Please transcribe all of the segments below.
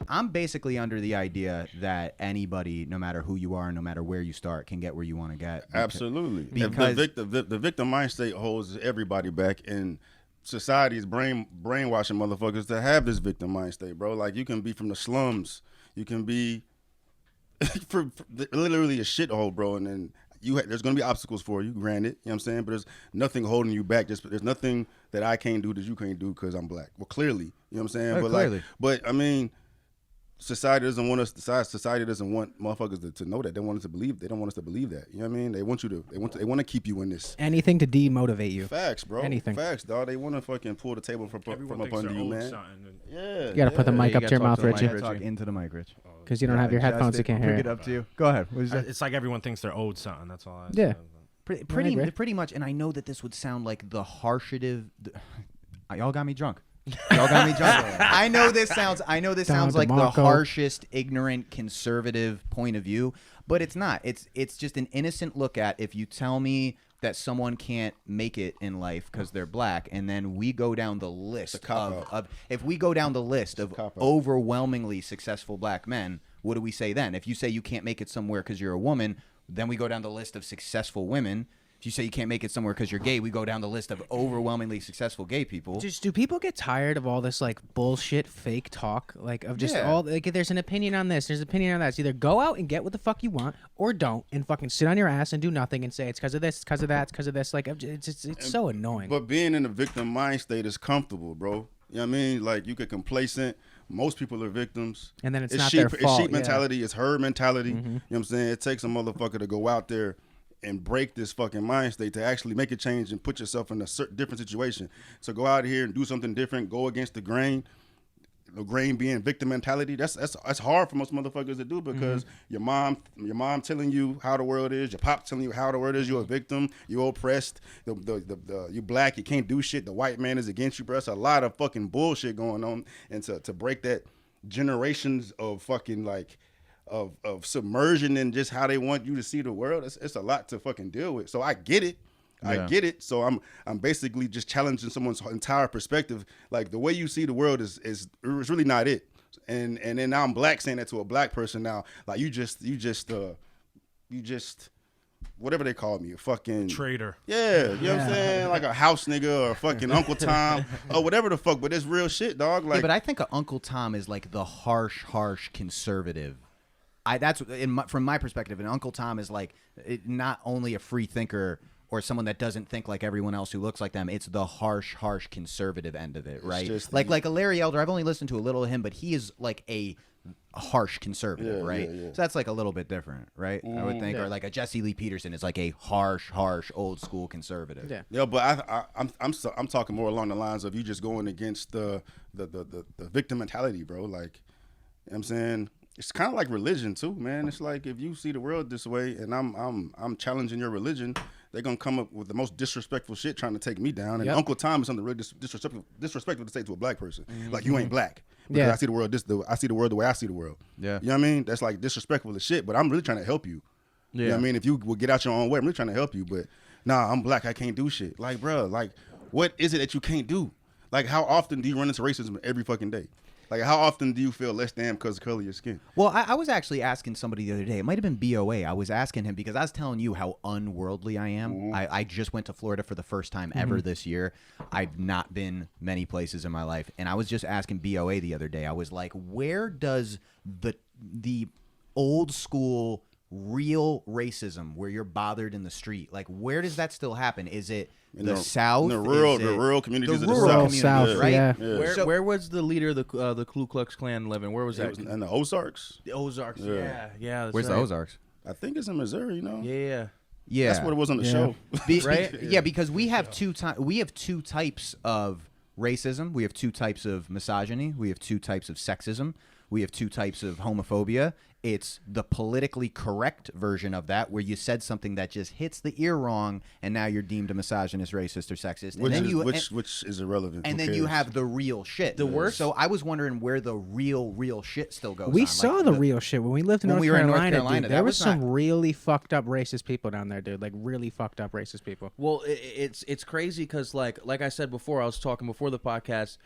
I'm basically under the idea that anybody, no matter who you are, no matter where you start, can get where you want to get. Absolutely. Because the victim mind state holds everybody back, and society is brainwashing motherfuckers to have this victim mind state, bro. Like, you can be from the slums, you can be for literally a shithole, bro, and then there's going to be obstacles for you, granted, you know what I'm saying? But there's nothing holding you back. There's nothing that I can't do that you can't do because I'm black. Well, clearly, you know what I'm saying? But clearly. I mean, society doesn't want us. Society doesn't want motherfuckers to know that. They want us to believe. They don't want us to believe that. You know what I mean? They want you to. They want to keep you in this. Anything to demotivate you. Facts, bro. Anything. Facts, dog. They want to fucking pull the table from up under you, man. Yeah. You gotta put the mic up to your mouth, Richie, Talk into the mic, Rich. because you don't have your headphones. You can't hear it it. up to you. Go ahead. It's like everyone thinks they're owed something. That's all. Yeah. Pretty much. And I know that this would sound like the harshative. Y'all got me drunk. Y'all got me drunk. I know this sounds like the harshest, ignorant, conservative point of view, but it's not. It's just an innocent look at if you tell me that someone can't make it in life because they're black, and then we go down the list of if we go down the list of overwhelmingly successful black men, what do we say then? If you say you can't make it somewhere because you're a woman, then we go down the list of successful women. If you say you can't make it somewhere because you're gay, we go down the list of overwhelmingly successful gay people. Just do people get tired of all this like bullshit fake talk, like of just all like there's an opinion on this, there's an opinion on that. It's either go out and get what the fuck you want, or don't and fucking sit on your ass and do nothing and say it's because of this, it's because of that, it's because of this. Like it's so annoying. But being in a victim mind state is comfortable, bro. You know what I mean? Like, you get complacent. Most people are victims. And then it's not their fault. It's sheep mentality. It's herd mentality. You know what I'm saying? It takes a motherfucker to go out there and break this fucking mind state to actually make a change and put yourself in a different situation. So go out here and do something different. Go against the grain. The grain being victim mentality. That's hard for most motherfuckers to do because your mom telling you how the world is. Your pop telling you how the world is. You're a victim. You're oppressed. You black. You can't do shit. The white man is against you, bro. It's a lot of fucking bullshit going on. And to break that generations of fucking like of submersion and just how they want you to see the world, it's a lot to fucking deal with. So I get it. I get it. So I'm basically just challenging someone's entire perspective. Like, the way you see the world is really not it. And then now I'm black saying that to a black person now. Like, you just whatever they call me, a fucking traitor. Yeah, you know what I'm saying? Like a house nigga or a fucking Uncle Tom or whatever the fuck. But it's real shit, dog. Like, but I think Uncle Tom is like the harsh conservative. That's from my perspective. And Uncle Tom is like not only a free thinker or someone that doesn't think like everyone else who looks like them. It's the harsh conservative end of it, right? Like a Larry Elder. I've only listened to a little of him, but he is like a harsh conservative, right? Yeah. So that's like a little bit different, right? I would think, or like a Jesse Lee Peterson is like a harsh old school conservative. Yeah, but I'm talking more along the lines of you just going against the victim mentality, bro. Like, you know what I'm saying? It's kind of like religion too, man. It's like, if you see the world this way and I'm challenging your religion, they're gonna come up with the most disrespectful shit trying to take me down. And Uncle Tom is something really disrespectful to say to a black person. Like, you ain't black. Because I see the world I see the world the way I see the world. Yeah. You know what I mean? That's like disrespectful as shit, but I'm really trying to help you. Yeah. You know what I mean? If you will get out your own way, I'm really trying to help you. But nah, I'm black, I can't do shit. Like, bro, like, what is it that you can't do? Like, how often do you run into racism every fucking day? Like, how often do you feel less than because of the color of your skin? Well, I was actually asking somebody the other day. It might have been BOA. I was asking him because I was telling you how unworldly I am. I just went to Florida for the first time ever this year. I've not been many places in my life. And I was just asking BOA the other day. I was like, where does the old school real racism where you're bothered in the street, like, where does that still happen? Is it the South? The rural communities of the South, right? Yeah. Where was the leader of the Ku Klux Klan living? Where was that? In the Ozarks. The Ozarks. Yeah. Where's the Ozarks? I think it's in Missouri. You know. Yeah. That's what it was on the show. Right? Yeah, because we have two types of racism. We have two types of misogyny. We have two types of sexism. We have two types of homophobia. It's the politically correct version of that, where you said something that just hits the ear wrong, and now you're deemed a misogynist, racist, or sexist. Which is irrelevant. And then you have the real shit. The worst. So I was wondering where the real shit still goes. We saw the real shit when we lived in North Carolina. Dude, there was some really fucked up racist people down there, dude. Like, really fucked up racist people. Well, it's crazy because like I said before, I was talking before the podcast.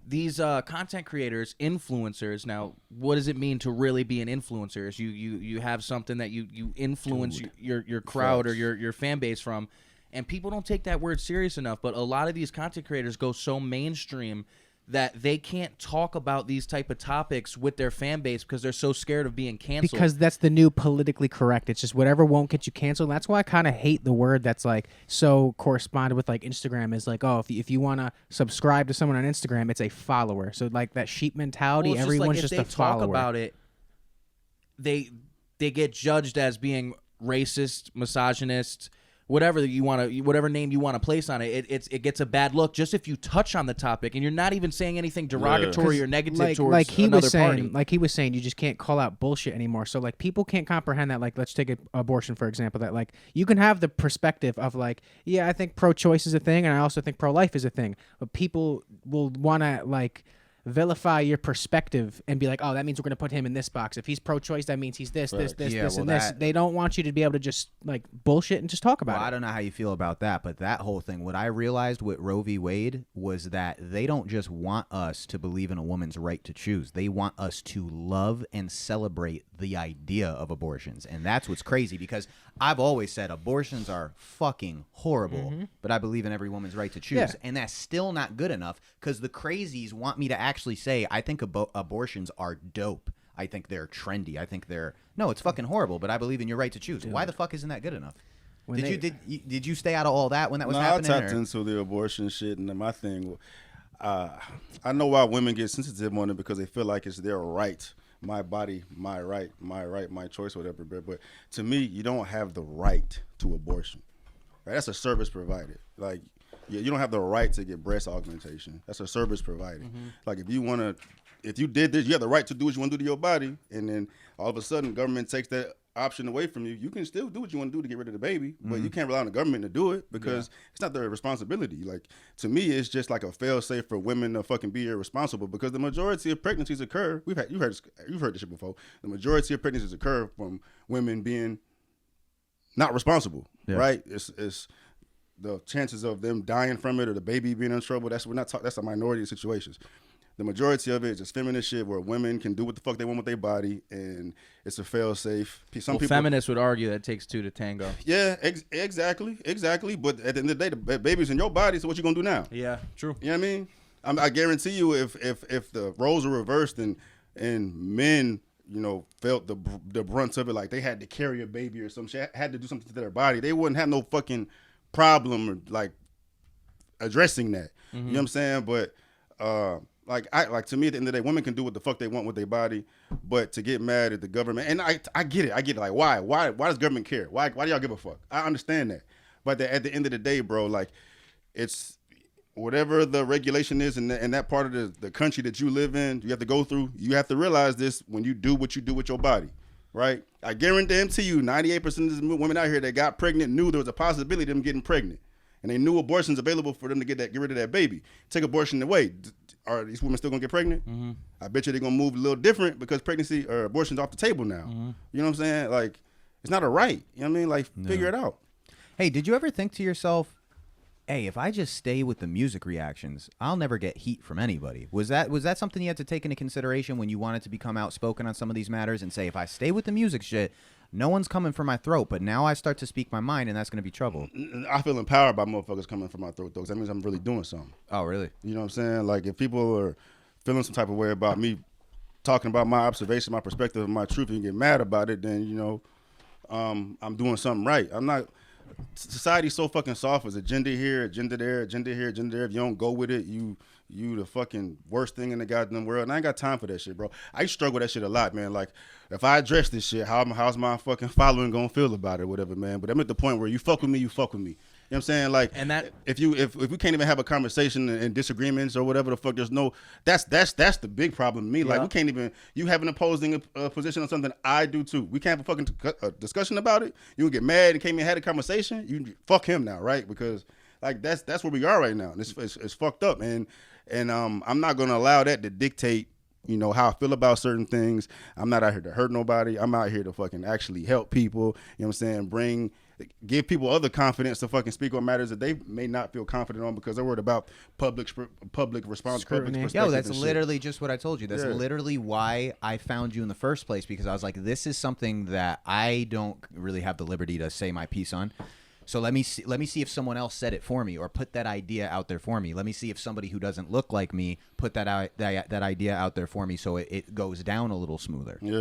these content creators, influencers. Now, what does it mean to really be an influencer? Is you have something that you influence your crowd or your fan base from, and people don't take that word serious enough. But a lot of these content creators go so mainstream that they can't talk about these type of topics with their fan base because they're so scared of being canceled. Because that's the new politically correct. It's just whatever won't get you canceled. That's why I kind of hate the word that's like so corresponded with like Instagram is like, oh, if you want to subscribe to someone on Instagram, it's a follower. So like that sheep mentality, Well, everyone's just, just like, a if they follower. talk about it, they get judged as being racist, misogynist, whatever name you want to place on it. It gets a bad look just if you touch on the topic and you're not even saying anything derogatory or negative towards another party. Like he was saying, you just can't call out bullshit anymore. So like people can't comprehend that. Like let's take abortion for example. That like you can have the perspective of like, yeah, I think pro-choice is a thing, and I also think pro-life is a thing. But people will want to like vilify your perspective and be like, oh, that means we're going to put him in this box. If he's pro-choice, that means he's this, and this. They don't want you to be able to just like bullshit and just talk about it. I don't know how you feel about that, but that whole thing, what I realized with Roe v. Wade was that they don't just want us to believe in a woman's right to choose. They want us to love and celebrate the idea of abortions. And that's what's crazy, because I've always said abortions are fucking horrible, but I believe in every woman's right to choose. Yeah. And that's still not good enough, because the crazies want me to actually say, I think abortions are dope. I think they're trendy. I think no, it's fucking horrible, but I believe in your right to choose. Why the fuck isn't that good enough? Did you stay out of all that when that was happening? I tapped into the abortion shit, and my thing, I know why women get sensitive on it, because they feel like it's their right. My body, my right, my choice, whatever. But to me, you don't have the right to abortion. Right? That's a service provided. Like, you don't have the right to get breast augmentation. That's a service provided. Like, if you did this, you have the right to do what you want to do to your body, and then all of a sudden, government takes that option away from you. You can still do what you want to do to get rid of the baby, but you can't rely on the government to do it, because it's not their responsibility. Like, to me, it's just like a fail-safe for women to fucking be irresponsible, because the majority of pregnancies occur. You've heard this shit before. The majority of pregnancies occur from women being not responsible, right? It's the chances of them dying from it or the baby being in trouble. That's a minority of situations. The majority of it is just feminist shit where women can do what the fuck they want with their body, and it's a fail-safe. Feminists would argue that it takes two to tango. Yeah, exactly. But at the end of the day, the baby's in your body, so what you gonna do now? Yeah, true. You know what I mean? I guarantee you, if the roles are reversed and men, felt the brunt of it, like they had to carry a baby or some shit, had to do something to their body, they wouldn't have no fucking problem like addressing that. You know what I'm saying? But to me, at the end of the day, women can do what the fuck they want with their body, but to get mad at the government, and I get it. Like, why does government care? Why do y'all give a fuck? I understand that, but at the end of the day, bro, like, it's whatever the regulation is in that part of the country that you live in, you have to go through. You have to realize this when you do what you do with your body, right? I guarantee you, 98% of the women out here that got pregnant knew there was a possibility of them getting pregnant. And they knew abortion's available for them to get rid of that baby. Take abortion away. Are these women still gonna get pregnant? I bet you they're gonna move a little different, because pregnancy or abortion's off the table now. You know what I'm saying? Like, it's not a right. You know what I mean? Like, figure it out. Hey, did you ever think to yourself, hey, if I just stay with the music reactions, I'll never get heat from anybody? Was that something you had to take into consideration when you wanted to become outspoken on some of these matters and say, if I stay with the music shit, no one's coming for my throat, but now I start to speak my mind, and that's going to be trouble? I feel empowered by motherfuckers coming for my throat, though, 'cause that means I'm really doing something. Oh, really? You know what I'm saying? Like, if people are feeling some type of way about me talking about my observation, my perspective, and my truth, and you get mad about it, then, I'm doing something right. I'm not... Society's so fucking soft. It's agenda here, agenda there, agenda here, agenda there. If you don't go with it, you the fucking worst thing in the goddamn world. And I ain't got time for that shit, bro. I struggle with that shit a lot, man. Like, if I address this shit, how's my fucking following gonna feel about it or whatever, man? But I'm at the point where you fuck with me, you fuck with me. You know what I'm saying? Like, and that, if we can't even have a conversation and disagreements or whatever the fuck, there's no, that's the big problem to me. Like, we can't even, you have an opposing position on something, I do too. We can't have a fucking discussion about it. You get mad and came and had a conversation, you fuck him now, right? Because, like, that's where we are right now. And it's fucked up, man. And I'm not gonna allow that to dictate you know, how I feel about certain things. I'm not out here to hurt nobody. I'm out here to fucking actually help people. You know what I'm saying? Give people other confidence to fucking speak on matters that they may not feel confident on because they're worried about public response. Yo, that's literally just what I told you. That's literally why I found you in the first place, because I was like, this is something that I don't really have the liberty to say my piece on. So let me see if someone else said it for me or put that idea out there for me. Let me see if somebody who doesn't look like me put that idea out there for me, so it goes down a little smoother. Yeah.